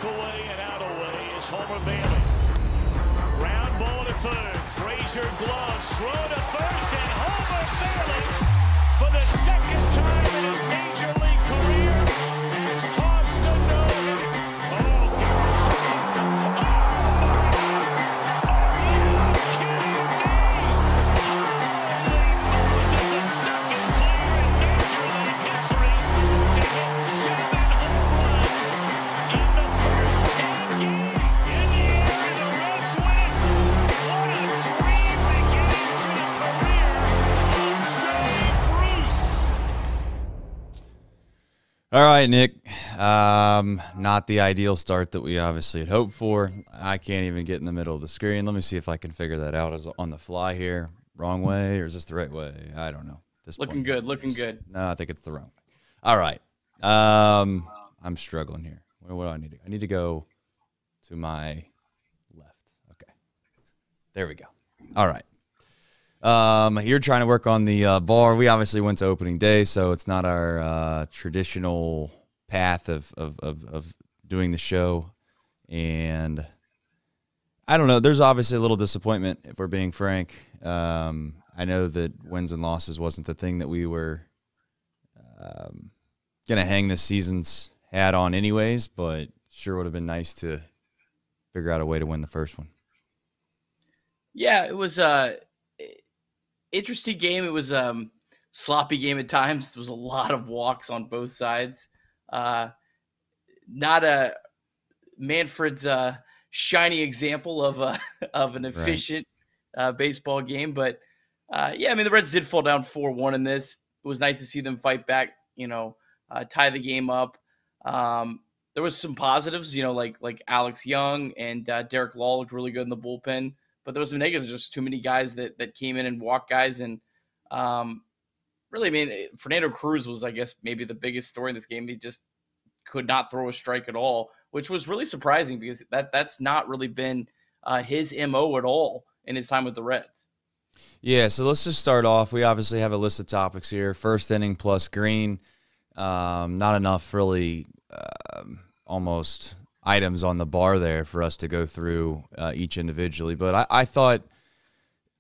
Broke away and out away is Homer Bailey. Ground ball to third. Frazier gloves. Throw to first, and Homer Bailey, for the second time in his major league career, has tossed a no-hitter. Oh, are you kidding me? Holy Moses, the second player in major league history to hit 7 home runs in the first 10 games. In the air, and the Reds win. What a dream beginning to the career of Jay Bruce. All right, Nick. Not the ideal start that we obviously had hoped for. I can't even get in the middle of the screen. Let me see if I can figure that out on the fly here. Wrong way, or is this the right way? I don't know. Looking good, looking good. No, I think it's the wrong way. All right. I'm struggling here. What do I need to go? I need to go to my left. Okay. There we go. All right. You're trying to work on the bar. We obviously went to opening day, so it's not our traditional path of doing the show. And I don't know. There's obviously a little disappointment, if we're being frank. I know that wins and losses wasn't the thing that we were going to hang this season's hat on anyways, but sure would have been nice to figure out a way to win the first one. Yeah, it was interesting game. It was sloppy game at times. There was a lot of walks on both sides. Not a Manfred's shiny example of an efficient baseball game, but yeah, I mean the Reds did fall down 4-1 in this. It was nice to see them fight back. Tie the game up. There was some positives, like Alex Young and Derek Law looked really good in the bullpen. But there was some negatives, just too many guys that came in and walked guys. And really, I mean, Fernando Cruz was, I guess, maybe the biggest story in this game. He just could not throw a strike at all, which was really surprising because that's not really been his MO at all in his time with the Reds. Yeah, so let's just start off. We obviously have a list of topics here. First inning plus Greene. Not enough really almost items on the bar there for us to go through each individually. But I thought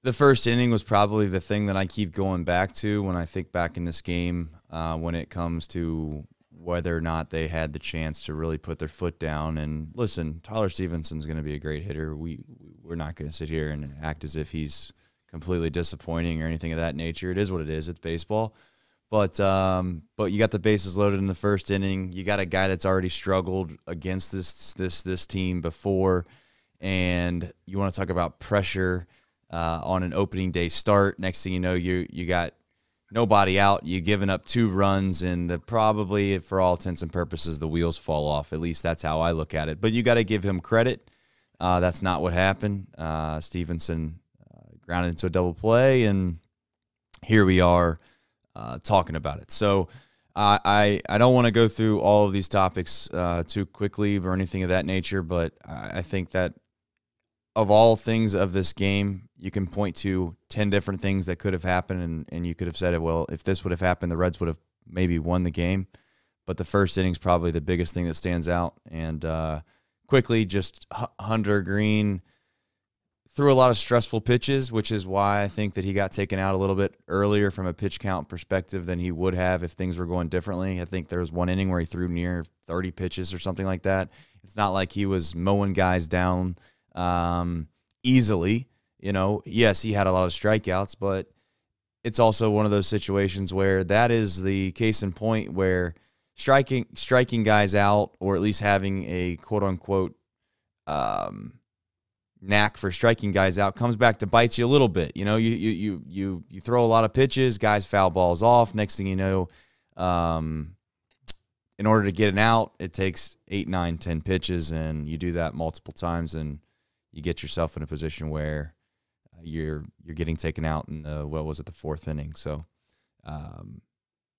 the first inning was probably the thing that I keep going back to when I think back in this game when it comes to whether or not they had the chance to really put their foot down. And listen, Tyler Stevenson's going to be a great hitter. We're not going to sit here and act as if he's completely disappointing or anything of that nature. It is what it is. It's baseball. But you got the bases loaded in the first inning. You got a guy that's already struggled against this team before, and you want to talk about pressure on an opening day start. Next thing you know, you got nobody out. You giving up 2 runs, and probably for all intents and purposes the wheels fall off. At least that's how I look at it. But you got to give him credit. That's not what happened. Stevenson grounded into a double play, and here we are. Talking about it. So I don't want to go through all of these topics too quickly or anything of that nature, but I think that of all things of this game, you can point to 10 different things that could have happened, and you could have said, well, if this would have happened, the Reds would have maybe won the game. But the first inning is probably the biggest thing that stands out. And quickly, just Hunter Greene threw a lot of stressful pitches, which is why I think that he got taken out a little bit earlier from a pitch count perspective than he would have if things were going differently. I think there was one inning where he threw near 30 pitches or something like that. It's not like he was mowing guys down easily. Yes, he had a lot of strikeouts, but it's also one of those situations where that is the case in point where striking guys out, or at least having a quote-unquote knack for striking guys out, comes back to bite you a little bit. You throw a lot of pitches, guys foul balls off. Next thing you know, in order to get an out, it takes 8, 9, 10 pitches, and you do that multiple times, and you get yourself in a position where you're getting taken out in the 4th inning. So,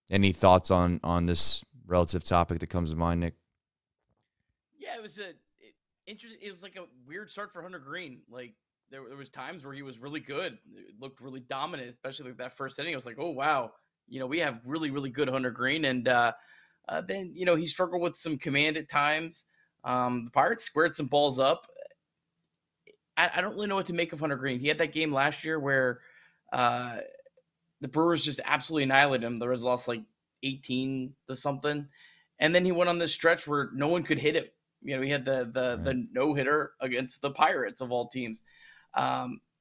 any thoughts on this relative topic that comes to mind, Nick? Yeah, it was interesting. It was like a weird start for Hunter Greene. Like there was times where he was really good. It looked really dominant, especially like that first inning. I was like, oh wow, we have really, really good Hunter Greene. And then he struggled with some command at times. The Pirates squared some balls up. I don't really know what to make of Hunter Greene. He had that game last year where the Brewers just absolutely annihilated him. The Reds lost like 18 to something. And then he went on this stretch where no one could hit him. He had the no-hitter against the Pirates of all teams.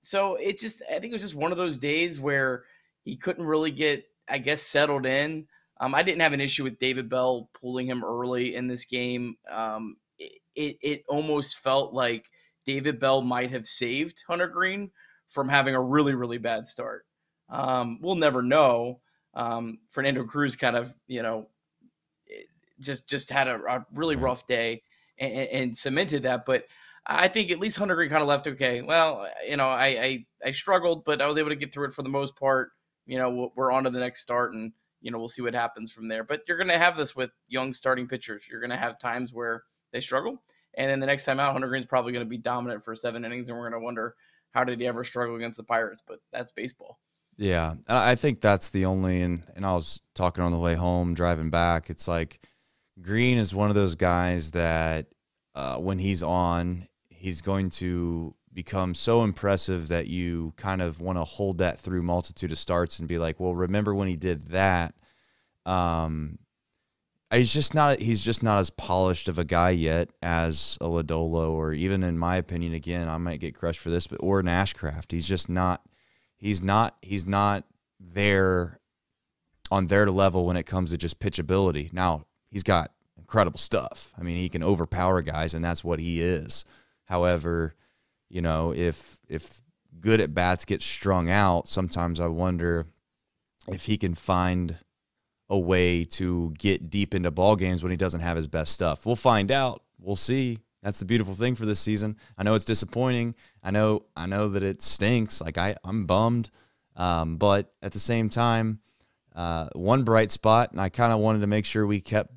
So I think it was just one of those days where he couldn't really get, I guess, settled in. I didn't have an issue with David Bell pulling him early in this game. It almost felt like David Bell might have saved Hunter Greene from having a really, really bad start. We'll never know. Fernando Cruz kind of, just had a really rough day and cemented that. But I think at least Hunter Greene kind of left, okay, well, I struggled, but I was able to get through it for the most part. We're on to the next start, and, we'll see what happens from there. But you're going to have this with young starting pitchers. You're going to have times where they struggle. And then the next time out, Hunter Greene's probably going to be dominant for 7 innings, and we're going to wonder, how did he ever struggle against the Pirates? But that's baseball. Yeah, I think that's the only, and I was talking on the way home, driving back, it's like Greene is one of those guys that when he's on, he's going to become so impressive that you kind of want to hold that through multitude of starts and be like, well, remember when he did that? He's just not as polished of a guy yet as a Lodolo, or even, in my opinion, again, I might get crushed for this, but or an Ashcraft. He's just not. He's not there on their level when it comes to just pitchability. Now, he's got incredible stuff. I mean, he can overpower guys, and that's what he is. However, if good at bats get strung out, sometimes I wonder if he can find a way to get deep into ball games when he doesn't have his best stuff. We'll find out. We'll see. That's the beautiful thing for this season. I know it's disappointing. I know that it stinks. Like I'm bummed. But at the same time, one bright spot, and I kind of wanted to make sure we kept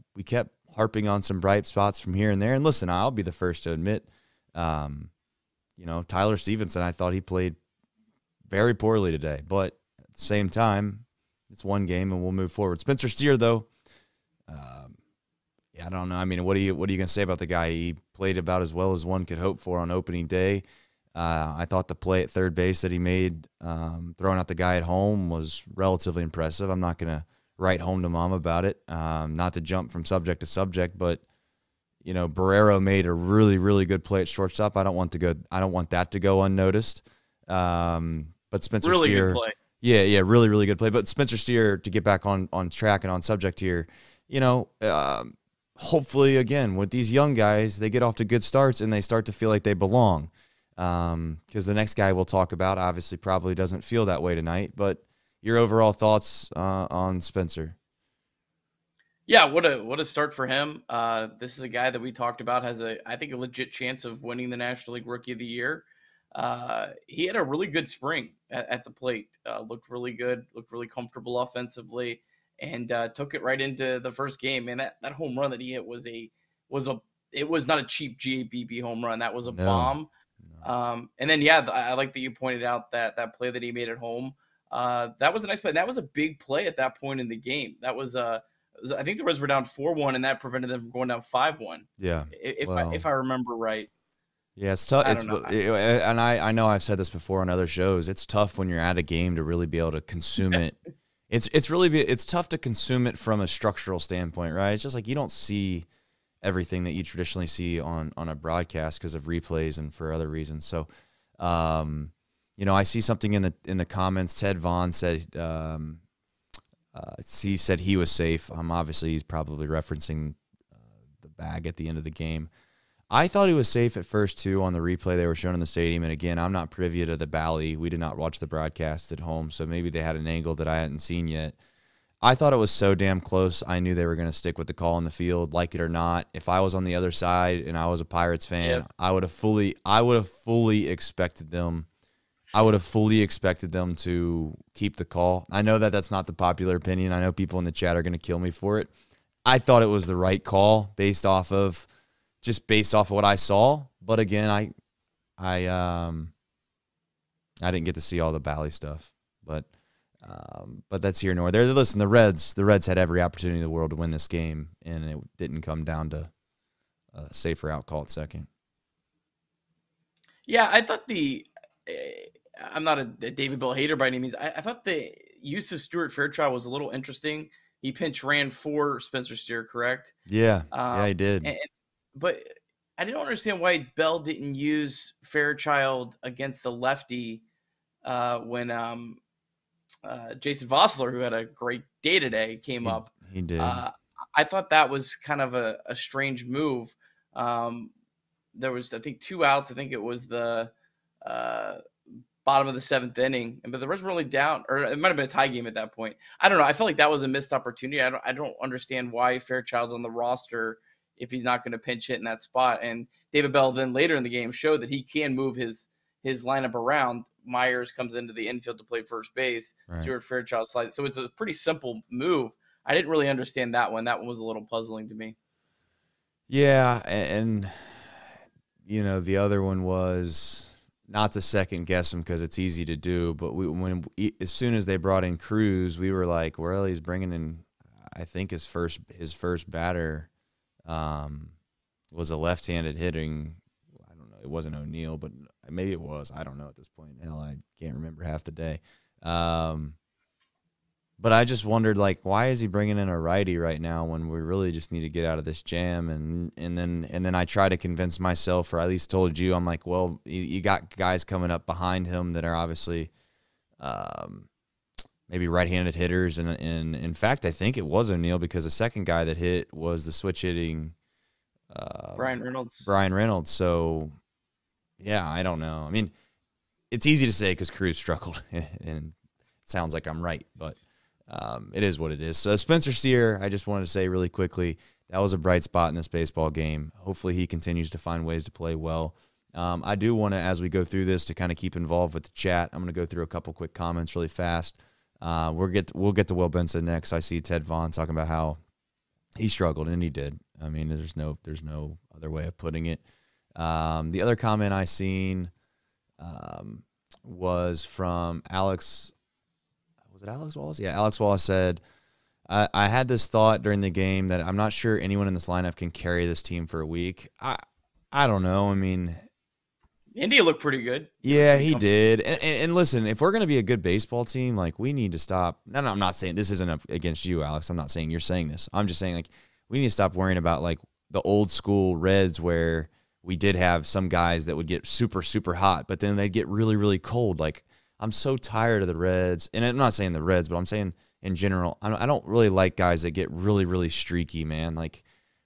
harping on some bright spots from here and there. And listen, I'll be the first to admit, Tyler Stevenson, I thought he played very poorly today. But at the same time, it's one game and we'll move forward. Spencer Steer, though, I don't know. I mean, what are you going to say about the guy? He played about as well as one could hope for on opening day. I thought the play at third base that he made, throwing out the guy at home, was relatively impressive. I'm not going to write home to mom about it. Not to jump from subject to subject, but Barrero made a really, really good play at shortstop. I don't want that to go unnoticed. But Spencer really Steer, good play. Yeah, really, really good play. But Spencer Steer, to get back on track and on subject here, hopefully, again, with these young guys, they get off to good starts and they start to feel like they belong. Because the next guy we'll talk about obviously probably doesn't feel that way tonight. But your overall thoughts on Spencer? Yeah, what a start for him. This is a guy that we talked about has I think a legit chance of winning the National League Rookie of the Year. He had a really good spring at the plate. Looked really good, looked really comfortable offensively, and took it right into the first game. And that home run that he hit was not a cheap GABB home run. That was a bomb. No. And then I like that you pointed out that play that he made at home. That was a nice play. That was a big play at that point in the game. That was I think the Reds were down 4-1, and that prevented them from going down 5-1. Yeah, if I remember right. Yeah, it's tough. And I know I've said this before on other shows. It's tough when you're at a game to really be able to consume it. It's tough to consume it from a structural standpoint, right? It's just like you don't see everything that you traditionally see on a broadcast because of replays and for other reasons. So, I see something in the comments. Ted Vaughn said he said he was safe. Obviously he's probably referencing the bag at the end of the game. I thought he was safe at first, too, on the replay they were showing in the stadium. And, again, I'm not privy to the Bally. We did not watch the broadcast at home, so maybe they had an angle that I hadn't seen yet. I thought it was so damn close. I knew they were going to stick with the call on the field, like it or not. If I was on the other side and I was a Pirates fan, I would have fully expected them. I would have fully expected them to keep the call. I know that that's not the popular opinion. I know people in the chat are going to kill me for it. I thought it was the right call based off of what I saw. But again, I didn't get to see all the Bally stuff. But that's here nor there. Listen, the Reds had every opportunity in the world to win this game, and it didn't come down to safer out call at second. Yeah, I thought I'm not a David Bell hater by any means. I thought the use of Stuart Fairchild was a little interesting. He pinch ran for Spencer Steer, correct? Yeah, Um, yeah, he did. but I didn't understand why Bell didn't use Fairchild against the lefty when Jason Vossler, who had a great day today, came up. He did. I thought that was kind of a strange move. There was, I think, 2 outs. I think it was the bottom of the 7th inning, but the Reds were only down, or it might have been a tie game at that point. I don't know. I felt like that was a missed opportunity. I don't understand why Fairchild's on the roster if he's not going to pinch hit in that spot. And David Bell then later in the game showed that he can move his lineup around. Myers comes into the infield to play first base. Right. Stuart Fairchild slides. So it's a pretty simple move. I didn't really understand that one. That one was a little puzzling to me. Yeah, and you know, the other one was not to second guess him because it's easy to do, but as soon as they brought in Cruz, we were like, well, he's bringing in, I think his first batter was a left-handed hitting. I don't know, it wasn't O'Neill, but maybe it was. I don't know at this point. Hell, I can't remember half the day. But I just wondered, like, why is he bringing in a righty right now when we really just need to get out of this jam? And then I try to convince myself, or at least told you, I'm like, well, you got guys coming up behind him that are obviously maybe right-handed hitters. And in fact, I think it was O'Neill because the second guy that hit was the switch hitting Brian Reynolds. So, yeah, I don't know. I mean, it's easy to say because Cruz struggled, and it sounds like I'm right, but it is what it is. So Spencer Steer, I just wanted to say really quickly, that was a bright spot in this baseball game. Hopefully he continues to find ways to play well. I do want to, as we go through this, to kind of keep involved with the chat. I'm going to go through a couple quick comments really fast. We'll get to Will Benson next. I see Ted Vaughn talking about how he struggled, and he did. I mean, there's no other way of putting it. The other comment I seen was from Alex. Was it Alex Wallace? Yeah, Alex Wallace said, I had this thought during the game that I'm not sure anyone in this lineup can carry this team for a week. I don't know. I mean, India looked pretty good. Yeah, he did. And listen, if we're going to be a good baseball team, like, we need to stop. No, I'm not saying this isn't against you, Alex. I'm not saying you're saying this. I'm just saying, like, we need to stop worrying about, like, the old school Reds where we did have some guys that would get super, super hot, but then they'd get really, really cold. Like, I'm so tired of the Reds, and I'm not saying the Reds, but I'm saying in general, I don't really like guys that get really, really streaky, man. Like,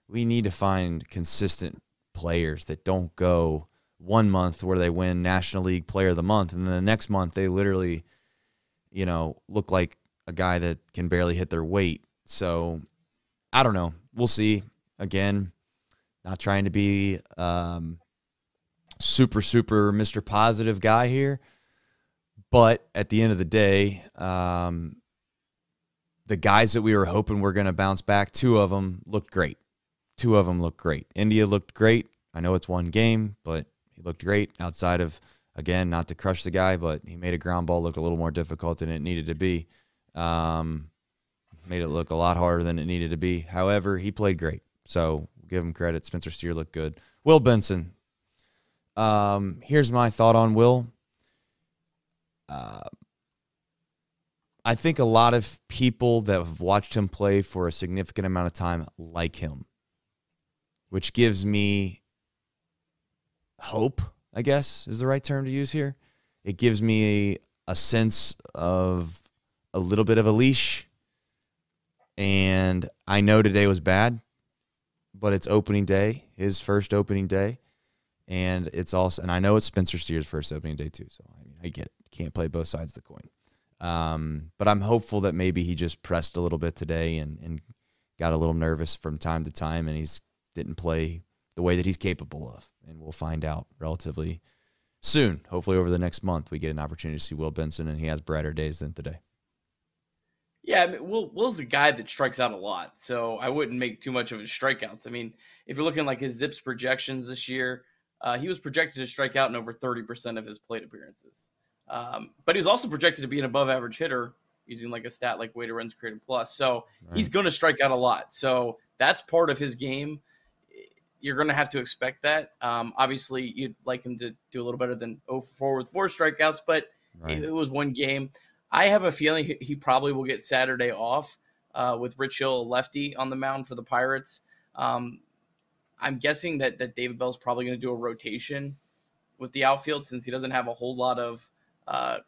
we need to find consistent players that don't go 1 month where they win National League Player of the Month, and then the next month they literally, look like a guy that can barely hit their weight. So, I don't know. We'll see. Again, not trying to be super, super Mr. Positive guy here. But at the end of the day, the guys that we were hoping were going to bounce back, 2 of them looked great. India looked great. I know it's one game, but he looked great outside of, again, not to crush the guy, but he made a ground ball look a little more difficult than it needed to be. Made it look a lot harder than it needed to be. However, he played great. So give him credit. Spencer Steer looked good. Will Benson. Here's my thought on Will. I think a lot of people that have watched him play for a significant amount of time like him, which gives me hope, I guess is the right term to use here. It gives me a sense of a little bit of a leash. And I know today was bad, but it's opening day, his first opening day. And I know it's Spencer Steer's first opening day too. So I get it. Can't play both sides of the coin. But I'm hopeful that maybe he just pressed a little bit today and got a little nervous from time to time, and he's didn't play the way that he's capable of. And we'll find out relatively soon. Hopefully over the next month we get an opportunity to see Will Benson, and he has brighter days than today. Yeah, I mean, Will's a guy that strikes out a lot, so I wouldn't make too much of his strikeouts. I mean, if you're looking like his ZiPS projections this year, he was projected to strike out in over 30% of his plate appearances. But he was also projected to be an above-average hitter using like a stat like weighted runs created plus. So he's going to strike out a lot. So that's part of his game. you're going to have to expect that. Obviously, you'd like him to do a little better than 0-4 with 4 strikeouts, but Right. it was one game. I have a feeling he probably will get Saturday off with Rich Hill, a lefty, on the mound for the Pirates. I'm guessing that David Bell's probably going to do a rotation with the outfield since he doesn't have a whole lot of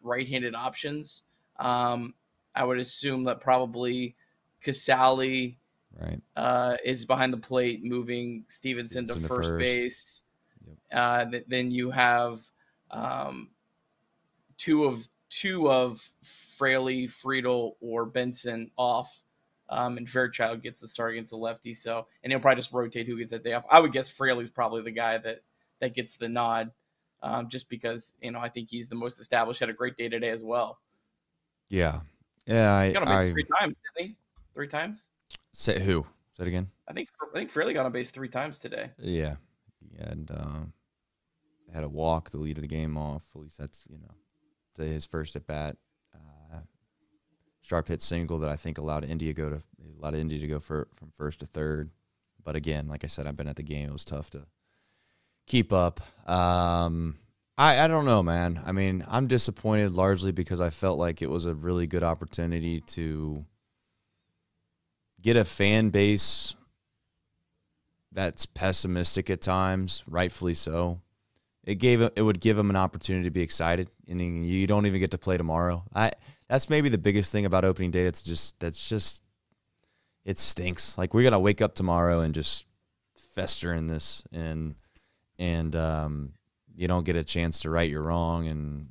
right-handed options. I would assume that probably Casali is behind the plate, moving Stevenson to first base. Yep. Then you have two of Fraley, Friedel, or Benson off. And Fairchild gets the start against the lefty. So, and he'll probably just rotate who gets that day off. I would guess Fraley's probably the guy that gets the nod, just because I think he's the most established. Had a great day today as well. Yeah. He got on base 3 times, didn't he? 3 times. Say who? Say it again. I think Fraley got on base 3 times today. Yeah, and had a walk to lead the game off. At least that's his first at bat. Sharp hit single that I think allowed India to go from first to third. But again, like I said, I've been at the game. It was tough to keep up. I don't know, man. I mean, I'm disappointed largely because I felt like it was a really good opportunity to get a fan base that's pessimistic at times, rightfully so. It would give them an opportunity to be excited, and you don't even get to play tomorrow. That's maybe the biggest thing about opening day. It stinks. Like, we're gonna wake up tomorrow and just fester in this, and you don't get a chance to right your wrong, and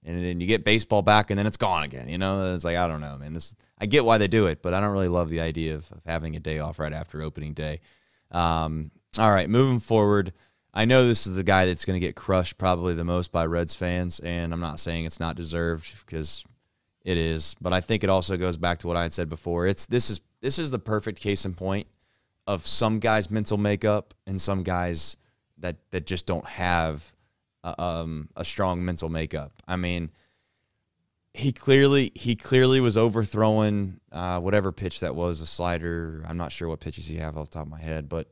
then you get baseball back, and then it's gone again. It's like, I don't know, man. I get why they do it, but I don't really love the idea of having a day off right after opening day. All right, moving forward. I know this is the guy that's going to get crushed probably the most by Reds fans, and I'm not saying it's not deserved because it is, but I think it also goes back to what I had said before. This is the perfect case in point of some guys' mental makeup and some guys that just don't have a strong mental makeup. I mean, he clearly was overthrowing whatever pitch that was, a slider. I'm not sure what pitches he have off the top of my head, but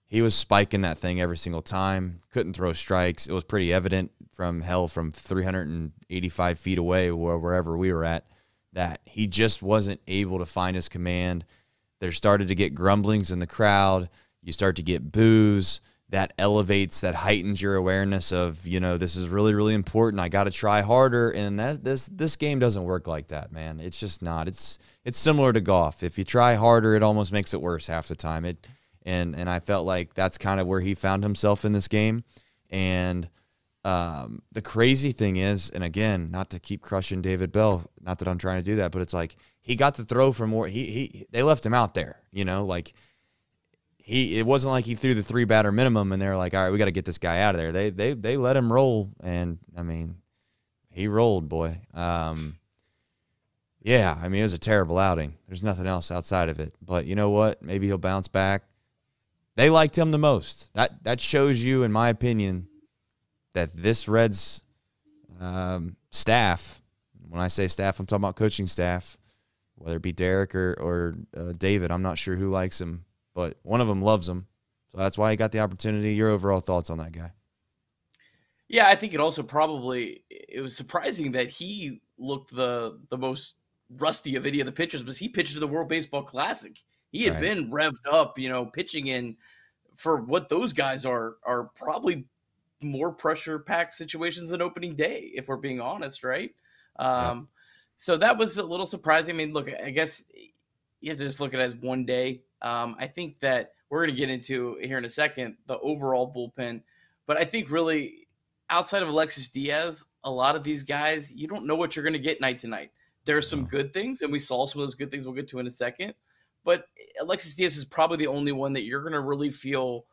he was spiking that thing every single time. Couldn't throw strikes. It was pretty evident from 385 feet away, wherever we were at, that he just wasn't able to find his command. There started to get grumblings in the crowd. You start to get boos. That elevates, that heightens your awareness of, this is really, really important. I got to try harder. And this game doesn't work like that, man. It's just not. It's similar to golf. If you try harder, it almost makes it worse half the time. And I felt like that's kind of where he found himself in this game. And the crazy thing is, and again, not to keep crushing David Bell, not that I'm trying to do that, but it's like he got to throw for more. They left him out there, it wasn't like he threw the 3-batter minimum and they're like, all right, we got to get this guy out of there. They let him roll, and I mean, he rolled, boy. Yeah, I mean, it was a terrible outing. There's nothing else outside of it. But you know what? Maybe he'll bounce back. They liked him the most. That shows you, in my opinion, that this Reds staff, when I say staff, I'm talking about coaching staff, whether it be Derek or David, I'm not sure who likes him, but one of them loves him. So that's why he got the opportunity. Your overall thoughts on that guy? Yeah, I think it also it was surprising that he looked the most rusty of any of the pitchers, because he pitched to the World Baseball Classic. He had been revved up, pitching in for what those guys are probably more pressure-packed situations than opening day, if we're being honest, right? So that was a little surprising. I mean, look, I guess you have to just look at it as one day. I think that we're going to get into here in a second the overall bullpen, but I think really outside of Alexis Diaz, a lot of these guys, you don't know what you're going to get night to night. There are some good things, and we saw some of those good things we'll get to in a second. But Alexis Diaz is probably the only one that you're going to really feel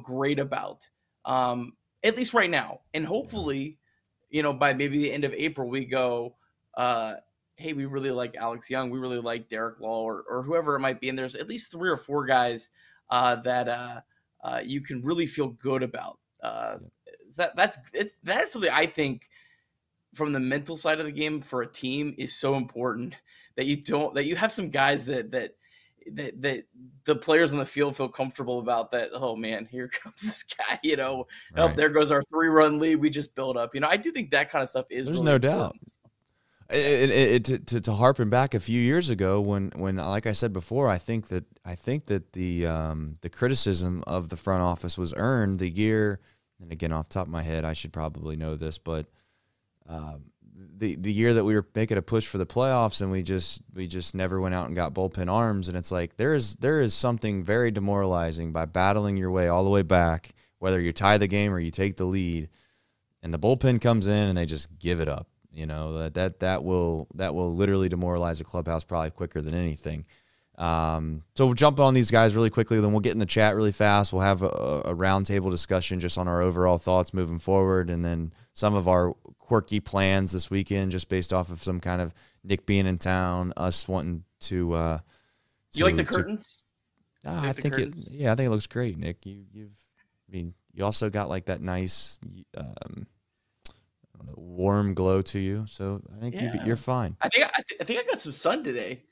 great about, at least right now. And hopefully, by maybe the end of April, we go, hey, we really like Alex Young. We really like Derek Law or whoever it might be. And there's at least 3 or 4 guys that you can really feel good about. That's something I think from the mental side of the game for a team is so important, that you have some guys that the players on the field feel comfortable about that. Oh man, here comes this guy. Oh, Right. there goes our 3-run lead we just built up. I do think that kind of stuff is There's really no important. doubt. To harpen back a few years ago, when like I said before, I think that the criticism of the front office was earned the year, and again off the top of my head, I should probably know this, but the year that we were making a push for the playoffs, and we just never went out and got bullpen arms, and it's like there is something very demoralizing by battling your way all the way back, whether you tie the game or you take the lead, and the bullpen comes in and they just give it up. That will literally demoralize a clubhouse probably quicker than anything. So we'll jump on these guys really quickly, then we'll get in the chat really fast. We'll have a roundtable discussion just on our overall thoughts moving forward, and then some of our quirky plans this weekend, just based off of some kind of Nick being in town, us wanting to. You like the curtains? I think it looks great, Nick. You also got like that nice. Warm glow to you, so I think you're fine. I think I got some sun today.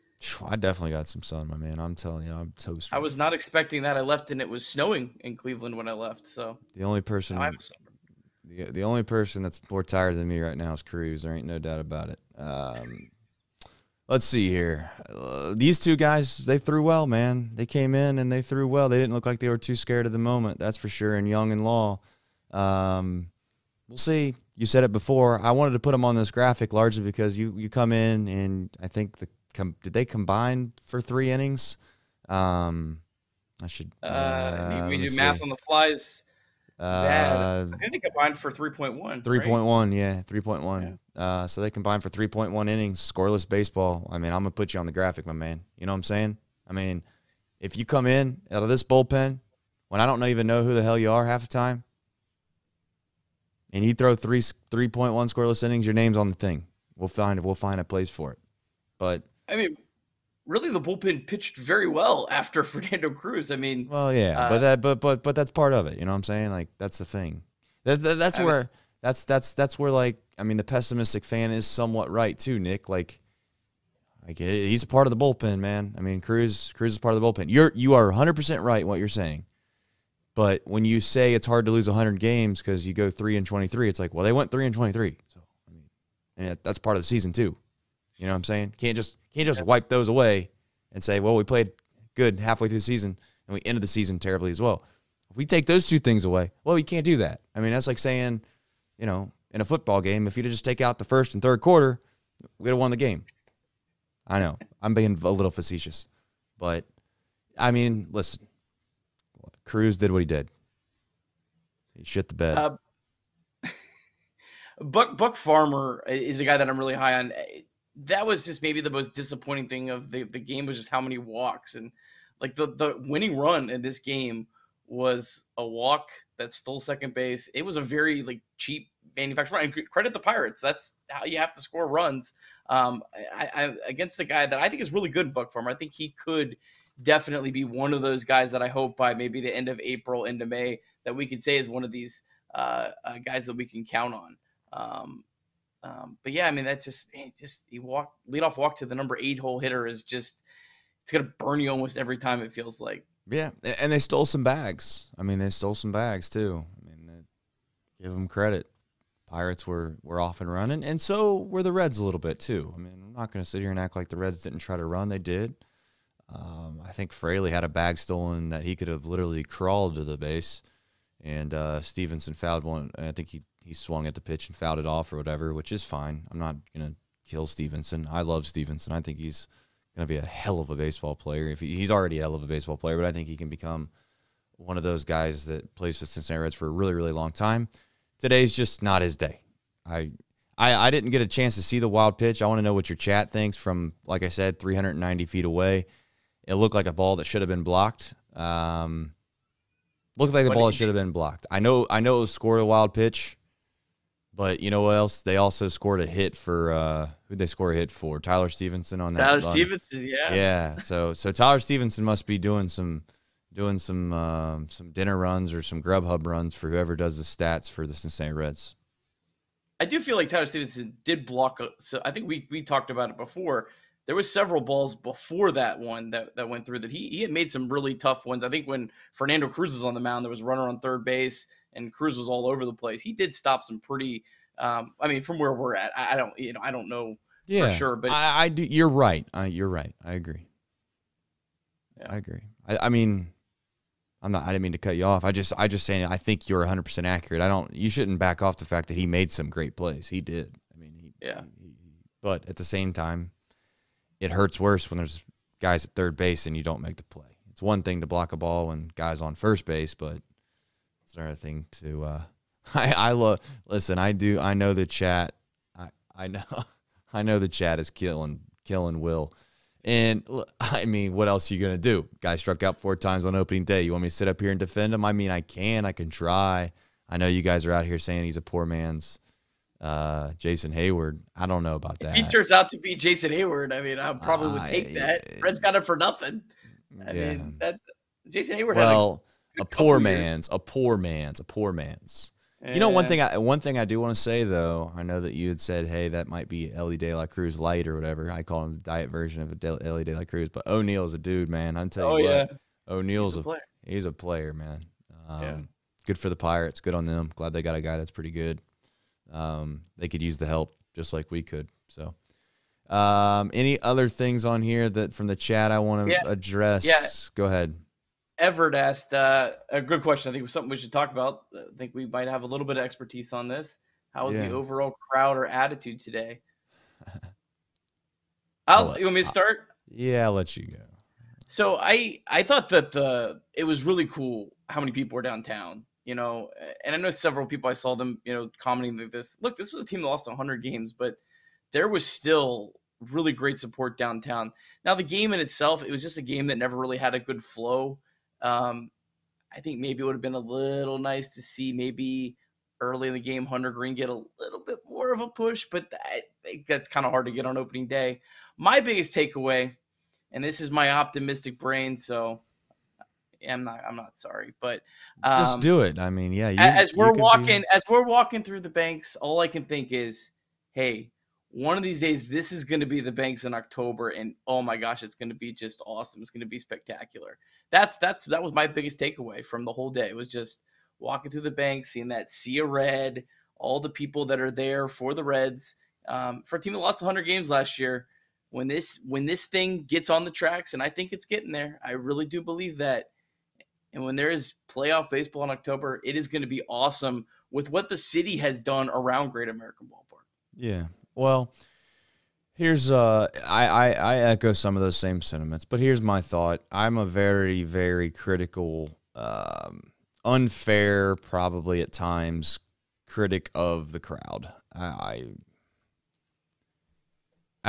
I definitely got some sun, my man. I'm telling you, I'm toast. I was not expecting that. I left and it was snowing in Cleveland when I left. So the only person that's more tired than me right now is Cruz. There ain't no doubt about it. Let's see here. These two guys, they threw well, man. They came in and they threw well. They didn't look like they were too scared of the moment, that's for sure. And Young and Law. We'll see. You said it before. I wanted to put them on this graphic largely because you come in and I think did they combine for 3 innings? I should. We do math on the flies. I think they combined for 3.1. 3.1, yeah, 3.1. Yeah. So they combined for 3.1 innings, scoreless baseball. I mean, I'm gonna put you on the graphic, my man. You know what I'm saying? I mean, if you come in out of this bullpen when I don't even know who the hell you are half the time, and you throw 3.1 scoreless innings, your name's on the thing. We'll find a place for it. But I mean, really, the bullpen pitched very well after Fernando Cruz. I mean, well, yeah, but that's part of it. You know what I'm saying? Like that's the thing. That's where like I mean the pessimistic fan is somewhat right too, Nick. Like he's a part of the bullpen, man. I mean Cruz is part of the bullpen. You are 100% right in what you're saying. But when you say it's hard to lose 100 games because you go 3-23, it's like, well, they went 3-23. So I mean, and that's part of the season too. You know what I'm saying? Can't just wipe those away and say, well, we played good halfway through the season and we ended the season terribly as well. If we take those two things away, well, you can't do that. I mean, that's like saying, in a football game, if you just take out the first and third quarter, we'd have won the game. I know I'm being a little facetious, but I mean, listen. Cruz did what he did. He shit the bed. Buck Farmer is a guy that I'm really high on. That was just maybe the most disappointing thing of the game was just how many walks. And like the winning run in this game was a walk that stole second base. It was a very cheap manufactured run. And credit the Pirates. That's how you have to score runs. I against a guy that I think is really good, Buck Farmer. I think he could definitely be one of those guys that I hope by maybe the end of April into May that we could say is one of these guys that we can count on. But yeah, I mean, that's just leadoff walk to the number 8 hole hitter is just, it's going to burn you almost every time it feels like. Yeah. And they stole some bags. I mean, they stole some bags too. I mean, give them credit. Pirates were off and running, and so were the Reds a little bit too. I mean, I'm not going to sit here and act like the Reds didn't try to run. They did. I think Fraley had a bag stolen that he could have literally crawled to the base, and Stevenson fouled one. I think he swung at the pitch and fouled it off or whatever, which is fine. I'm not going to kill Stevenson. I love Stevenson. I think he's going to be a hell of a baseball player. If he's already a hell of a baseball player, but I think he can become one of those guys that plays with Cincinnati Reds for a really, really long time. Today's just not his day. I didn't get a chance to see the wild pitch. I want to know what your chat thinks from, like I said, 390 feet away. It looked like a ball that should have been blocked. Looked like the ball that should have been blocked. I know it was scored a wild pitch, but you know what else? They also scored a hit for who'd they score a hit for? Tyler Stevenson on that. Tyler Stevenson, yeah. Yeah. So Tyler Stevenson must be doing some dinner runs or some Grubhub runs for whoever does the stats for the Cincinnati Reds. I do feel like Tyler Stevenson did block. So I think we talked about it before. there was several balls before that one that went through that he had made some really tough ones. I think when Fernando Cruz was on the mound, there was a runner on third base, and Cruz was all over the place. He did stop some pretty. I mean, from where we're at, I don't know for Yeah, sure, but I do. You're right. You're right. I agree. yeah. I agree. I mean, I didn't mean to cut you off. I just saying I think you're 100% accurate. You shouldn't back off the fact that he made some great plays. He did. I mean, but at the same time, it hurts worse when there's guys at third base and you don't make the play. It's one thing to block a ball when guys on first base, but it's another thing to listen, I know the chat. I know the chat is killing Will. And I mean, what else are you going to do? Guy struck out 4 times on opening day. You want me to sit up here and defend him? I mean, I can try. I know you guys are out here saying he's a poor man's Jason Hayward. I don't know about that. If he turns out to be Jason Hayward, I mean, I probably would take that. Red's got it for nothing. I mean, that Jason Hayward. Well, a poor man's. Yeah. You know, one thing I do want to say though, I know that you had said, hey, that might be Ellie De La Cruz light or whatever. I call him the diet version of Ellie De La Cruz, but O'Neal's a dude, man. I'm telling you what, O'Neal's he's a player, man. Good for the Pirates. Good on them. Glad they got a guy that's pretty good. They could use the help just like we could. So, any other things on here that from the chat I want to address? Yeah. Go ahead. Everett asked a good question. I think it was something we should talk about. I think we might have a little bit of expertise on this. How was the overall crowd or attitude today? You want me to start? Yeah, I'll let you go. So I thought that it was really cool how many people were downtown. You know, and I know several people, I saw them, commenting like this. Look, this was a team that lost 100 games, but there was still really great support downtown. Now, the game in itself, it was just a game that never really had a good flow. I think maybe it would have been a little nice to see maybe early in the game Hunter Greene get a little bit more of a push, but I think that's kind of hard to get on opening day. My biggest takeaway, and this is my optimistic brain, so I'm not sorry, but just do it. I mean, yeah. As we're walking through the banks, all I can think is, hey, one of these days, this is going to be the banks in October, and oh my gosh, it's going to be just awesome. It's going to be spectacular. That was my biggest takeaway from the whole day. It was just walking through the banks, seeing that sea of red, all the people that are there for the Reds. For a team that lost 100 games last year, when this thing gets on the tracks, and I think it's getting there, I really do believe that. And when there is playoff baseball in October, it is going to be awesome with what the city has done around Great American Ballpark. Yeah. Well, here's I echo some of those same sentiments, but here's my thought. I'm a very, very critical, unfair, probably at times, critic of the crowd. I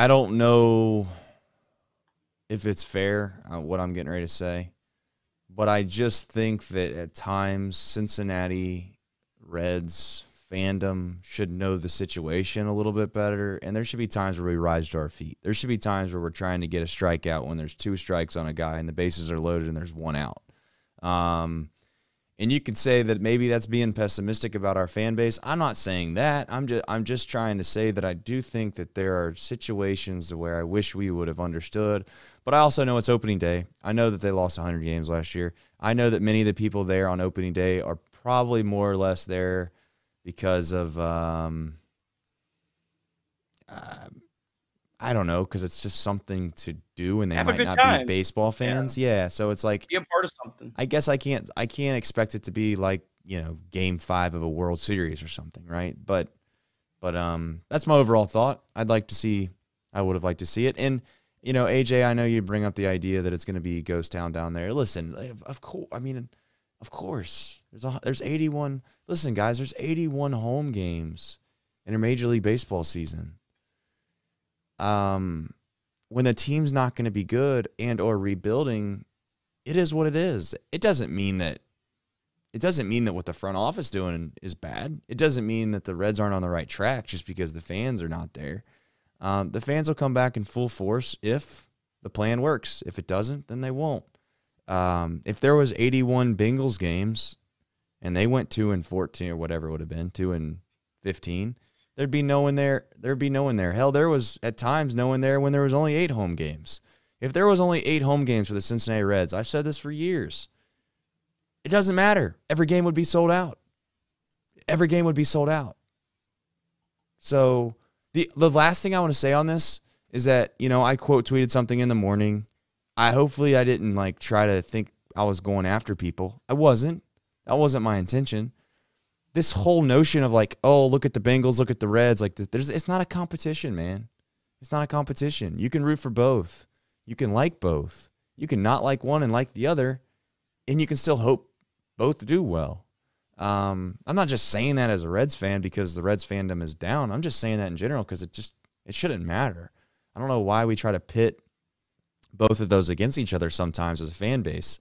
don't know if it's fair, what I'm getting ready to say, but I just think that at times Cincinnati Reds fandom should know the situation a little bit better, and there should be times where we rise to our feet. There should be times where we're trying to get a strikeout when there's 2 strikes on a guy and the bases are loaded and there's 1 out. And you could say that maybe that's being pessimistic about our fan base. I'm not saying that. I'm just trying to say that I do think that there are situations where I wish we would have understood. But I also know it's opening day. I know that they lost 100 games last year. I know that many of the people there on opening day are probably more or less there because of, I don't know, because it's just something to do, and they might not be baseball fans. Yeah, so it's like be a part of something. I guess I can't expect it to be like, Game 5 of a World Series or something, right? But that's my overall thought. I would have liked to see it. And AJ, I know you bring up the idea that it's going to be ghost town down there. Listen, of course, there's 81. Listen, guys, there's 81 home games in a Major League Baseball season. When the team's not going to be good and or rebuilding, it is what it is. It doesn't mean that what the front office doing is bad. It doesn't mean that the Reds aren't on the right track just because the fans are not there. The fans will come back in full force if the plan works. If it doesn't, then they won't. If there was 81 Bengals games and they went 2-14 or whatever it would have been, 2-15, There'd be no one there. There'd be no one there. Hell, there was at times no one there when there was only 8 home games. If there was only 8 home games for the Cincinnati Reds, I've said this for years. It doesn't matter. Every game would be sold out. Every game would be sold out. So the last thing I want to say on this is that, I quote tweeted something in the morning. Hopefully I didn't try to think I was going after people. I wasn't. That wasn't my intention. This whole notion of look at the Bengals, look at the Reds, it's not a competition, man. It's not a competition. You can root for both. You can like both. You can not like one and like the other, and you can still hope both do well. I'm not just saying that as a Reds fan because the Reds fandom is down. I'm just saying that in general because it shouldn't matter. I don't know why we try to pit both of those against each other sometimes as a fan base.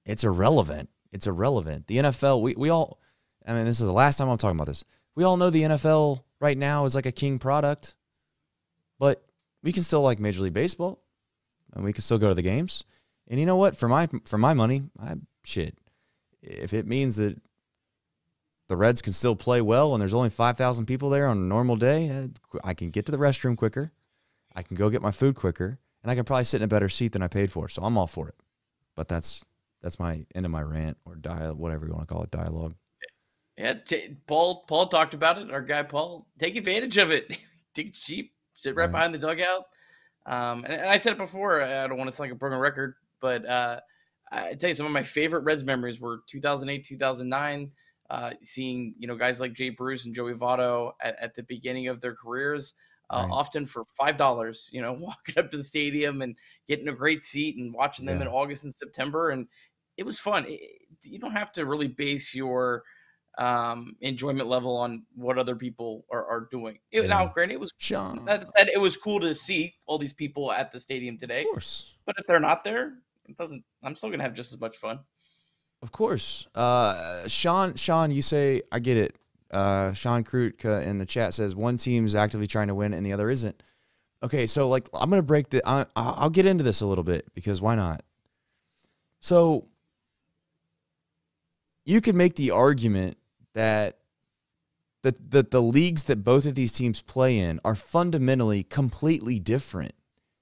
It's irrelevant. It's irrelevant. The NFL, we all, this is the last time I'm talking about this. We all know the NFL right now is like a king product, but we can still like Major League Baseball, and we can still go to the games. And you know what? For my money, if it means that the Reds can still play well and there's only 5,000 people there on a normal day, I can get to the restroom quicker, I can go get my food quicker, and I can probably sit in a better seat than I paid for. So I'm all for it. But that's my end of my rant or whatever you want to call it, dialogue. Yeah, Paul talked about it. Our guy Paul, take advantage of it. Take it cheap. Sit right behind the dugout. And I said it before. I don't want to sound like a broken record, but I tell you, some of my favorite Reds memories were 2008, 2009. Seeing guys like Jay Bruce and Joey Votto at the beginning of their careers, often for $5. Walking up to the stadium and getting a great seat and watching them in August and September, and it was fun. You don't have to really base your enjoyment level on what other people are doing. Now, granted, it was it was cool to see all these people at the stadium today. Of course, but if they're not there, it doesn't. I'm still gonna have just as much fun. Of course, Sean, you say I get it. Sean Krutka in the chat says one team is actively trying to win and the other isn't. Okay, so I'm gonna break the. I'll get into this a little bit because why not? So you could make the argument that the leagues that both of these teams play in are fundamentally completely different.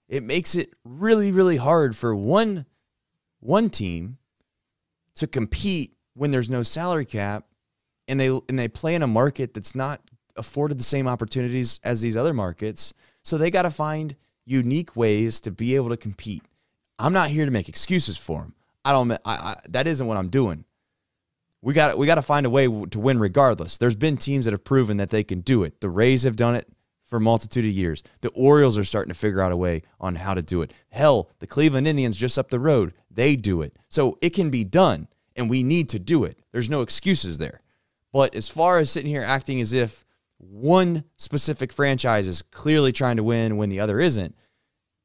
It makes it really, really hard for one team to compete when there's no salary cap and they play in a market that's not afforded the same opportunities as these other markets. So they got to find unique ways to be able to compete. I'm not here to make excuses for them. That isn't what I'm doing. We got to find a way to win regardless. There's been teams that have proven that they can do it. The Rays have done it for a multitude of years. The Orioles are starting to figure out a way on how to do it. Hell, the Cleveland Indians just up the road, they do it. So it can be done, and we need to do it. There's no excuses there. But as far as sitting here acting as if one specific franchise is clearly trying to win when the other isn't,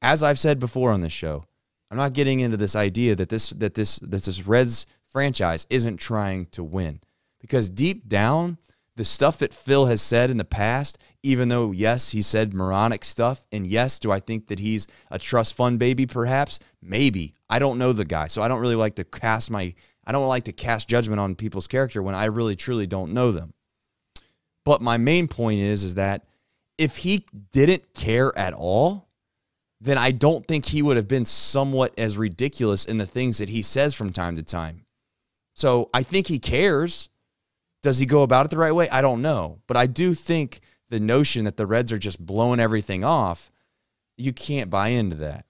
as I've said before on this show, I'm not getting into this idea that this Reds franchise isn't trying to win. Because deep down, the stuff that Phil has said in the past, even though, yes, he said moronic stuff, and yes, do I think that he's a trust fund baby perhaps? Maybe. I don't know the guy, so I don't really like to cast judgment on people's character when I really truly don't know them. But my main point is that if he didn't care at all, then I don't think he would have been somewhat as ridiculous in the things that he says from time to time. So I think he cares. Does he go about it the right way? I don't know. But I do think the notion that the Reds are just blowing everything off, you can't buy into that.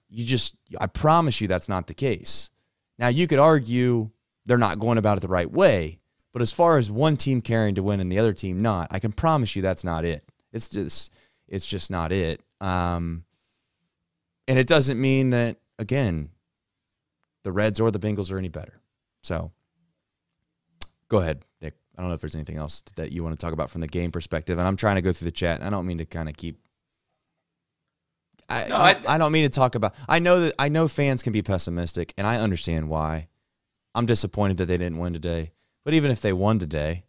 I promise you that's not the case. Now, you could argue they're not going about it the right way, but as far as one team caring to win and the other team not, I can promise you that's not it. It's just not it. And it doesn't mean that, again, the Reds or the Bengals are any better. So go ahead, Nick. I don't know if there's anything else that you want to talk about from the game perspective. And I'm trying to go through the chat. I don't mean to kind of keep. I don't mean to talk about. I know fans can be pessimistic, and I understand why. I'm disappointed that they didn't win today. But even if they won today,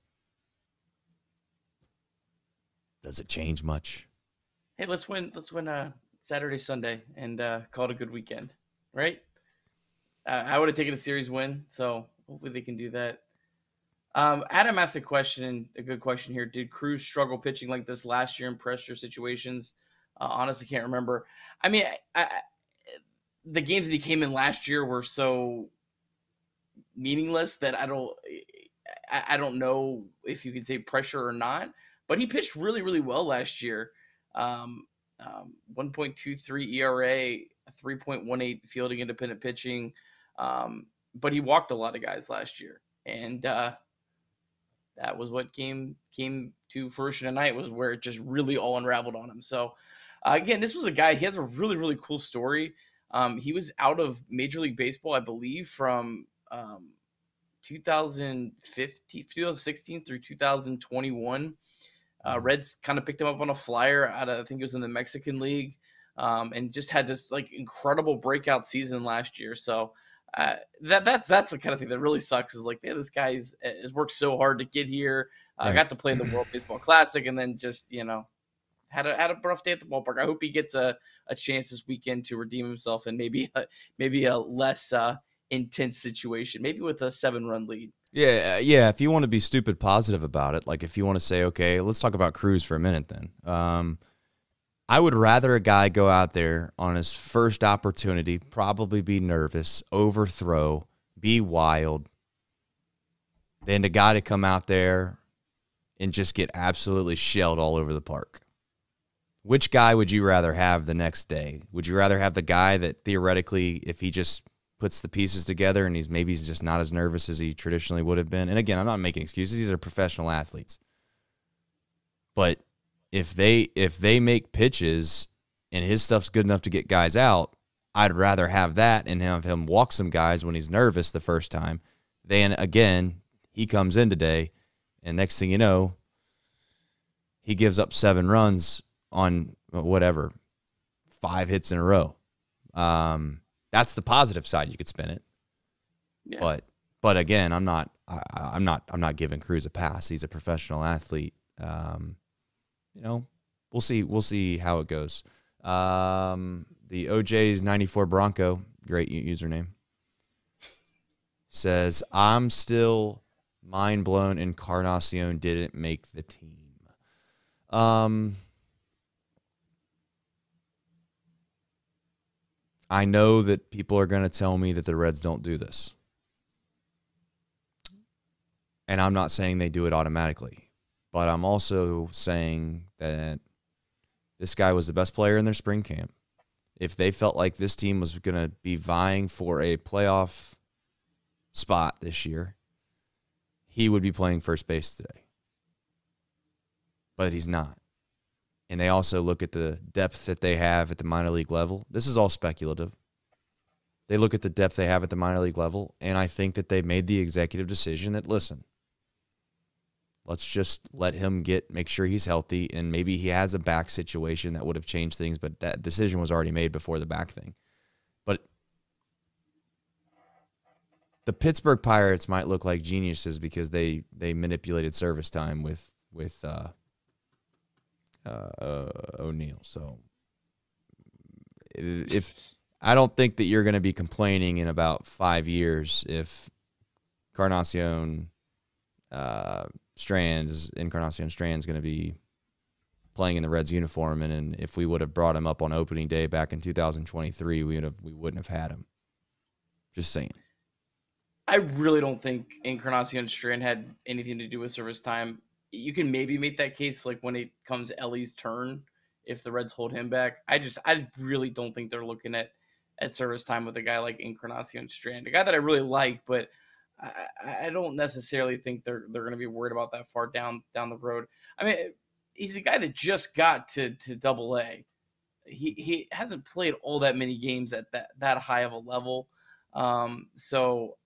does it change much? Hey, let's win Saturday, Sunday, and call it a good weekend, right? I would have taken a series win, so hopefully they can do that. Adam asked a good question here. Did Cruz struggle pitching like this last year in pressure situations? Honestly, can't remember. I mean, the games that he came in last year were so meaningless that I don't know if you can say pressure or not. But he pitched really, really well last year. 1.23 ERA, 3.18 fielding independent pitching. But he walked a lot of guys last year, and that was what came to fruition tonight, was where it just really all unraveled on him. So again, this was a guy, he has a really, really cool story. He was out of Major League Baseball, I believe, from 2016 through 2021. Reds kind of picked him up on a flyer out of, I think it was in the Mexican League, and just had this like incredible breakout season last year. So that's the kind of thing that really sucks, is like, man, this guy has worked so hard to get here. Right. Got to play in the World Baseball Classic, and then just had a rough day at the ballpark. I hope he gets a chance this weekend to redeem himself, and maybe a less intense situation, maybe with a 7-run lead. Yeah. If you want to be stupid positive about it, like if you want to say, okay, let's talk about Cruz for a minute then. I would rather a guy go out there on his first opportunity, probably be nervous, overthrow, be wild, than the guy to come out there and just get absolutely shelled all over the park. Which guy would you rather have the next day? Would you rather have the guy that theoretically, if he just puts the pieces together and he's just not as nervous as he traditionally would have been? And again, I'm not making excuses. These are professional athletes. But if they make pitches and his stuff's good enough to get guys out, I'd rather have that and have him walk some guys when he's nervous the first time than, again, he comes in today and next thing you know, he gives up 7 runs on whatever, 5 hits in a row. That's the positive side. You could spin it. Yeah. But again, I'm not giving Cruz a pass. He's a professional athlete. We'll see how it goes. The OJ's 94 Bronco, great username, says, I'm still mind blown Encarnacion didn't make the team. I know that people are going to tell me that the Reds don't do this. And I'm not saying they do it automatically. But I'm also saying that this guy was the best player in their spring camp. If they felt like this team was going to be vying for a playoff spot this year, he would be playing first base today. But he's not. And they also look at the depth that they have at the minor league level. This is all speculative. They look at the depth they have at the minor league level, and I think that they made the executive decision that, listen, let's just let him make sure he's healthy, and maybe he has a back situation that would have changed things, but that decision was already made before the back thing. But the Pittsburgh Pirates might look like geniuses because they manipulated service time with O'Neill. So if I don't think that you're going to be complaining in about 5 years if Encarnacion Strand's going to be playing in the Reds uniform, and if we would have brought him up on opening day back in 2023, we wouldn't have had him. Just saying. I really don't think Encarnacion Strand had anything to do with service time. You can maybe make that case like when it comes Ellie's turn, if the Reds hold him back. I really don't think they're looking at service time with a guy like Encarnacion Strand, a guy that I really like, but I don't necessarily think they're going to be worried about that far down the road. I mean, he's a guy that just got to Double-A. He hasn't played all that many games at that high of a level. So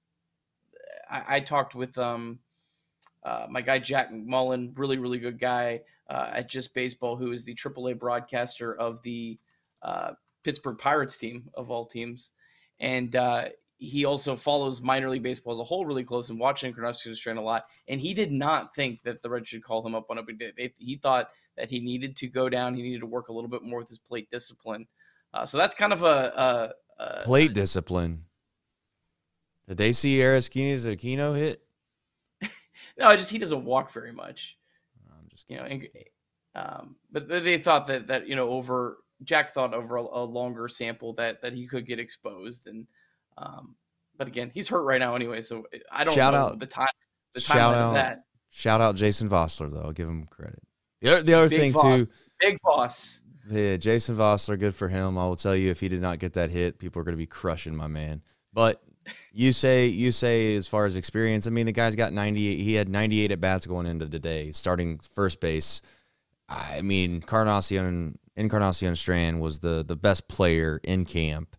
I talked with my guy Jack McMullen, really, really good guy at Just Baseball, who is the AAA broadcaster of the Pittsburgh Pirates team, of all teams. And he also follows minor league baseball as a whole really close and watching Encarnacion Strand a lot. And he did not think that the Reds should call him up on opening day. He thought that he needed to go down. He needed to work a little bit more with his plate discipline. So that's kind of a plate discipline. Did they see Ariskina's Aquino hit? No, he doesn't walk very much. I'm just You know, but they thought that over Jack thought over a longer sample that he could get exposed, and but again, he's hurt right now anyway, so I don't know the timeline of that. Shout out Jason Vossler though. I'll give him credit. The other thing too, Big boss. Yeah, Jason Vossler, good for him. I will tell you, if he did not get that hit, people are going to be crushing my man. But you say as far as experience, I mean, the guy's got 98. He had 98 at bats going into today, starting first base. I mean, Encarnacion Strand was the best player in camp.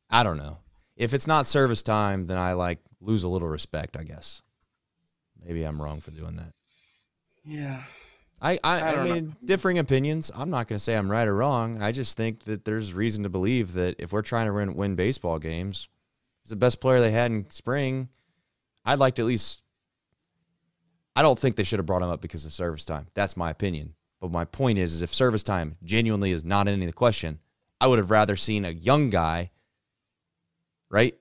I don't know. If it's not service time, then I lose a little respect, I guess. Maybe I'm wrong for doing that. Yeah. I mean, differing opinions. I'm not going to say I'm right or wrong. I just think that there's reason to believe that if we're trying to win baseball games, he's the best player they had in spring. I'd like to at least – I don't think they should have brought him up because of service time. That's my opinion. But my point is if service time genuinely is not in any of the question, I would have rather seen a young guy, right,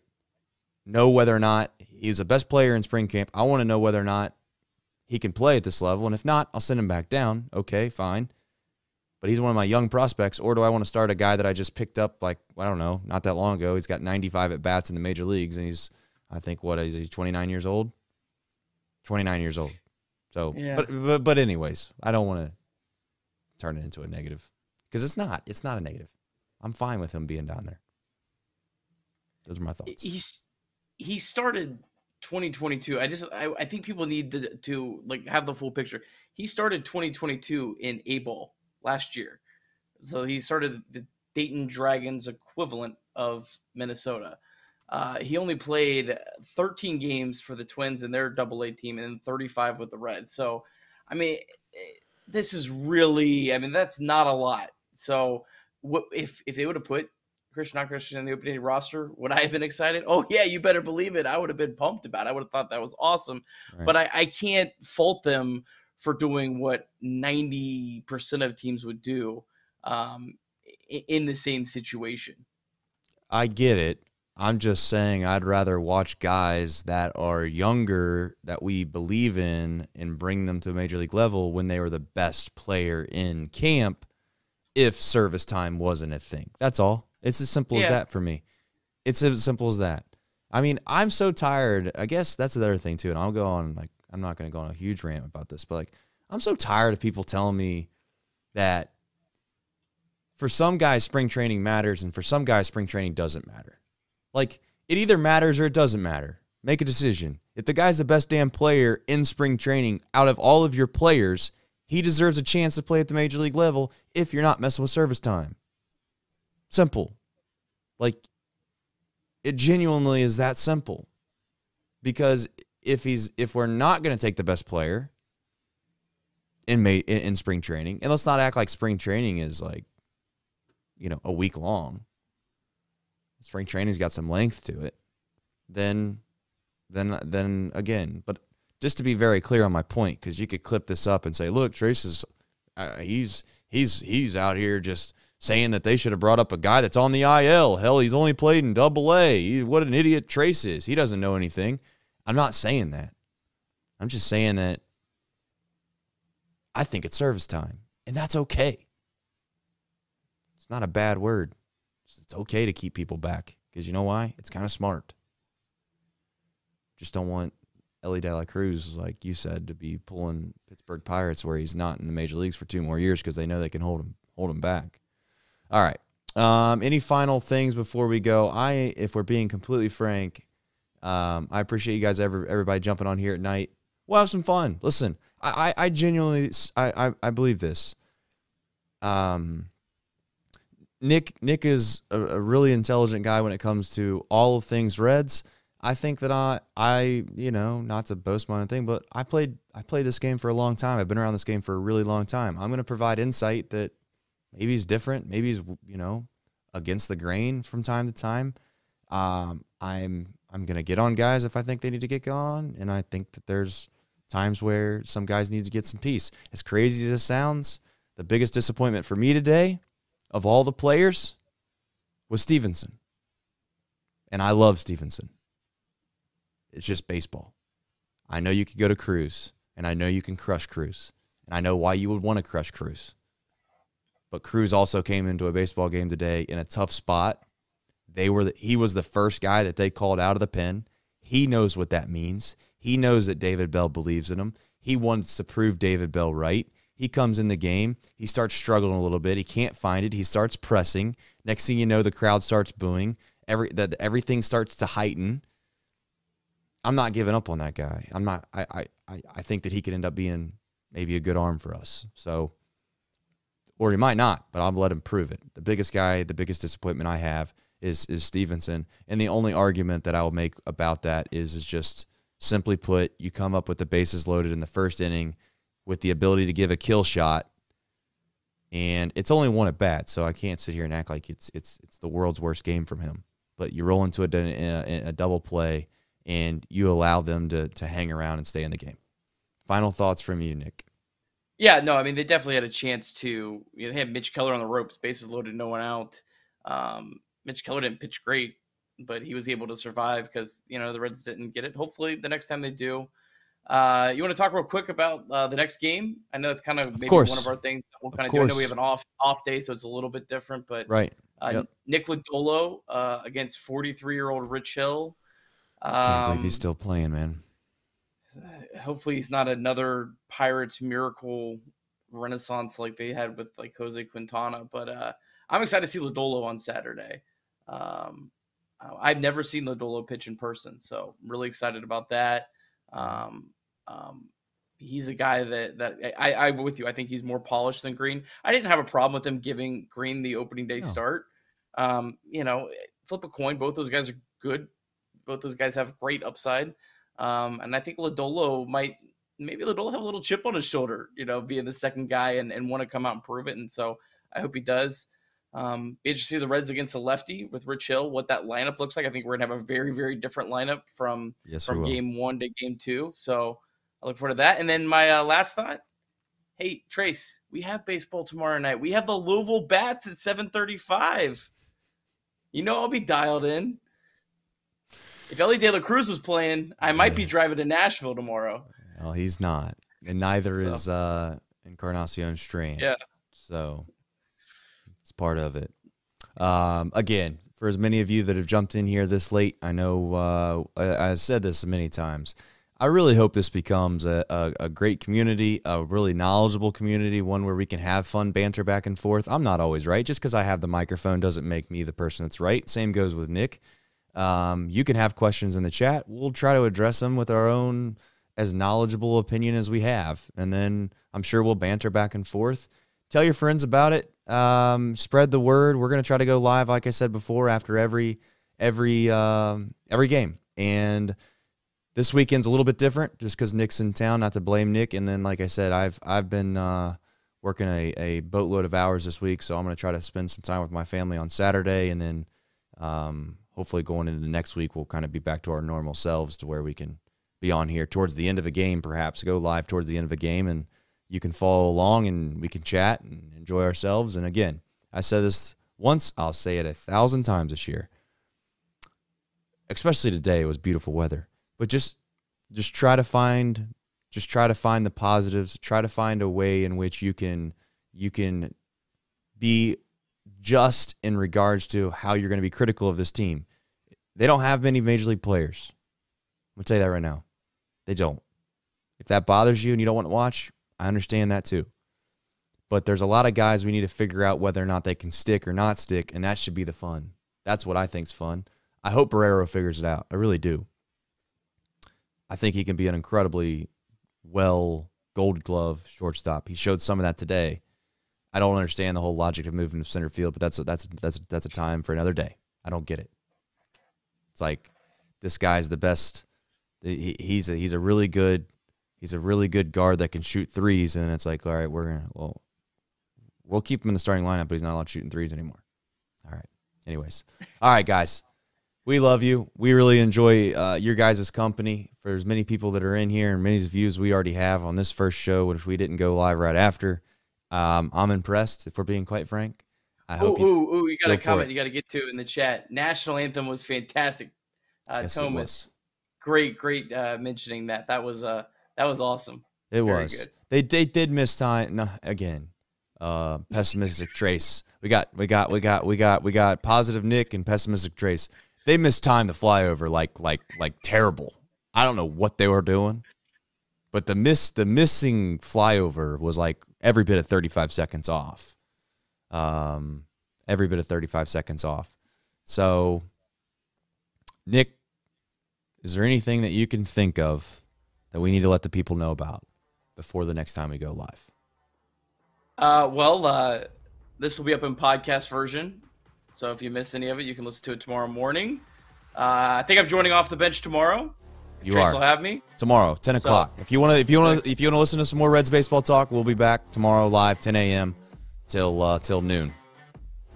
know whether or not he's the best player in spring camp. I want to know whether or not he can play at this level, and if not, I'll send him back down. Okay, fine. But he's one of my young prospects, or do I want to start a guy that I just picked up, I don't know, not that long ago? He's got 95 at-bats in the major leagues, and he's, I think, is he 29 years old? 29 years old. So, yeah. But anyways, I don't want to turn it into a negative, because it's not a negative. I'm fine with him being down there. Those are my thoughts. He started 2022. I think people need to have the full picture. He started 2022 in A-ball last year. So he started the Dayton Dragons equivalent of Minnesota. He only played 13 games for the Twins and their Double-A team, and 35 with the Reds. So, I mean, this is really, that's not a lot. So if they would have put Christian in the opening roster, would I have been excited? Oh yeah, you better believe it. I would have been pumped about it. I would have thought that was awesome. Right. But I can't fault them for doing what 90% of teams would do in the same situation. I get it. I'm just saying I'd rather watch guys that are younger that we believe in and bring them to the major league level when they were the best player in camp if service time wasn't a thing. That's all. It's as simple as that for me. It's as simple as that. I mean, I'm so tired. I guess that's the other thing, too, and I'll go on, I'm not going to go on a huge rant about this, but, I'm so tired of people telling me that for some guys, spring training matters, and for some guys, spring training doesn't matter. It either matters or it doesn't matter. Make a decision. If the guy's the best damn player in spring training out of all of your players, he deserves a chance to play at the major league level if you're not messing with service time. Simple. It genuinely is that simple. Because if we're not going to take the best player in spring training, and let's not act like spring training is a week long. Spring training's got some length to it. Then again, but just to be very clear on my point, because you could clip this up and say, look, Trace is he's out here just saying that they should have brought up a guy that's on the IL. Hell, he's only played in Double-A. What an idiot Trace is. He doesn't know anything. I'm not saying that. I'm just saying that I think it's service time, and that's okay. It's not a bad word. It's okay to keep people back, because you know why? It's kind of smart. Just don't want Ellie De La Cruz, like you said, to be pulling Pittsburgh Pirates where he's not in the major leagues for 2 more years because they know they can hold him back. All right. Any final things before we go? If we're being completely frank, I appreciate you guys, everybody jumping on here at night. We'll have some fun. Listen, I genuinely, I believe this. Nick is a really intelligent guy when it comes to all of things Reds. I think that I not to boast my own thing, but I played this game for a long time. I've been around this game for a really long time. I'm going to provide insight that maybe is different, maybe is against the grain from time to time. I'm going to get on guys if I think they need to get on, and I think that there's times where some guys need to get some peace. As crazy as this sounds, the biggest disappointment for me today of all the players was Stevenson. And I love Stevenson. It's just baseball. I know you could go to Cruz. and I know you can crush Cruz, and I know why you would want to crush Cruz. But Cruz also came into a baseball game today in a tough spot. He was the first guy that they called out of the pen. He knows what that means. He knows that David Bell believes in him. He wants to prove David Bell right. He comes in the game. He starts struggling a little bit. He can't find it. He starts pressing. Next thing you know, the crowd starts booing. Everything starts to heighten. I'm not giving up on that guy. I think that he could end up being maybe a good arm for us. So, or he might not, but I'll let him prove it. The biggest disappointment I have is Stevenson. And the only argument that I will make about that is just simply put, you come up with the bases loaded in the first inning with the ability to give a kill shot, and it's only one at bat, so I can't sit here and act like it's the world's worst game from him. But you roll into a double play, and you allow them to hang around and stay in the game. Final thoughts from you, Nick? Yeah, no, I mean, they definitely had a chance to. They had Mitch Keller on the ropes, bases loaded, no one out. Mitch Keller didn't pitch great, but he was able to survive because, the Reds didn't get it. Hopefully, the next time they do. You want to talk real quick about the next game? I know that's kind of maybe one of our things that we'll kind of do. I know we have an off day, so it's a little bit different, but right. Yep. Nick Lodolo against 43-year-old Rich Hill. Can't believe he's still playing, man. Hopefully he's not another Pirates miracle renaissance like they had with like Jose Quintana, but I'm excited to see Lodolo on Saturday. I've never seen Lodolo pitch in person, so I'm really excited about that. He's a guy that I'm with you. I think he's more polished than Greene. I didn't have a problem with him giving Greene the opening day start. Flip a coin. Both those guys are good. Both those guys have great upside. And I think Lodolo maybe have a little chip on his shoulder, being the second guy and want to come out and prove it. And so I hope he does. Be interested to see the Reds against a lefty with Rich Hill, what that lineup looks like. I think we're going to have a very, very different lineup from game 1 to game 2. So I look forward to that. And then my last thought, hey, Trace, we have baseball tomorrow night. We have the Louisville Bats at 7:35. I'll be dialed in. If Ellie De La Cruz was playing, I might be driving to Nashville tomorrow. Well, he's not. And neither is Encarnacion Strand. Yeah. So it's part of it. Again, for as many of you that have jumped in here this late, I know I've said this many times. I really hope this becomes a great community, a really knowledgeable community, one where we can have fun banter back and forth. I'm not always right. Just because I have the microphone doesn't make me the person that's right. Same goes with Nick. You can have questions in the chat. We'll try to address them with our own as knowledgeable opinion as we have. And then I'm sure we'll banter back and forth. Tell your friends about it. Spread the word. We're going to try to go live, like I said before, after every game. And this weekend's a little bit different just because Nick's in town, not to blame Nick. And then, like I said, I've been working a boatload of hours this week, so I'm going to try to spend some time with my family on Saturday. And then hopefully going into the next week, we'll kind of be back to our normal selves to where we can be on here towards the end of a game, perhaps go live towards the end of a game, and you can follow along and we can chat and enjoy ourselves. And again, I said this once, I'll say it 1,000 times this year. Especially today, it was beautiful weather. But just try to find the positives. Try to find a way in which you can be just in regards to how you're going to be critical of this team. They don't have many major league players. I'm going to tell you that right now. They don't. If that bothers you and you don't want to watch, I understand that too. But there's a lot of guys we need to figure out whether or not they can stick or not stick, and that should be the fun. That's what I think's fun. I hope Barrero figures it out. I really do. I think he can be an incredibly well Gold Glove shortstop. He showed some of that today. I don't understand the whole logic of moving to center field, but that's a time for another day. I don't get it. It's like this guy's the best. He's a really good guard that can shoot threes, and it's like, all right, we'll keep him in the starting lineup, but he's not allowed shooting threes anymore. All right. Anyways, all right, guys. We love you. We really enjoy your guys' company. For as many people that are in here and many views we already have on this first show, which we didn't go live right after, I'm impressed, if we're being quite frank. You got a comment you got to get to in the chat. National anthem was fantastic. Yes, Thomas, great mentioning that. That was awesome. It Very was. good. They did miss time. No, again, pessimistic Trace. We got positive Nick and pessimistic Trace. They missed time to fly over like terrible. I don't know what they were doing, but the missing flyover was like every bit of 35 seconds off. Every bit of 35 seconds off. So, Nick, is there anything that you can think of that we need to let the people know about before the next time we go live? This will be up in podcast version. So if you missed any of it, you can listen to it tomorrow morning. I think I'm joining off the bench tomorrow. You Trace are. will have me Tomorrow, 10 o'clock. If you want to listen to some more Reds baseball talk, we'll be back tomorrow live, 10 a.m. till noon.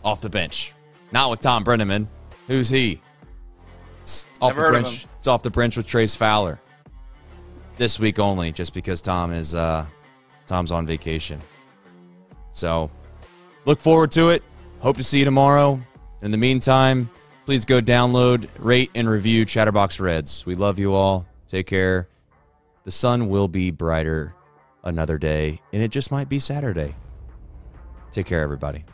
Off the bench. Not with Tom Brenneman. Who's he? It's off Never the heard of bench. him. It's off the bench with Trace Fowler. This week only, just because Tom's on vacation. So, look forward to it. Hope to see you tomorrow. In the meantime, please go download, rate, and review Chatterbox Reds. We love you all. Take care. The sun will be brighter another day, and it just might be Saturday. Take care, everybody.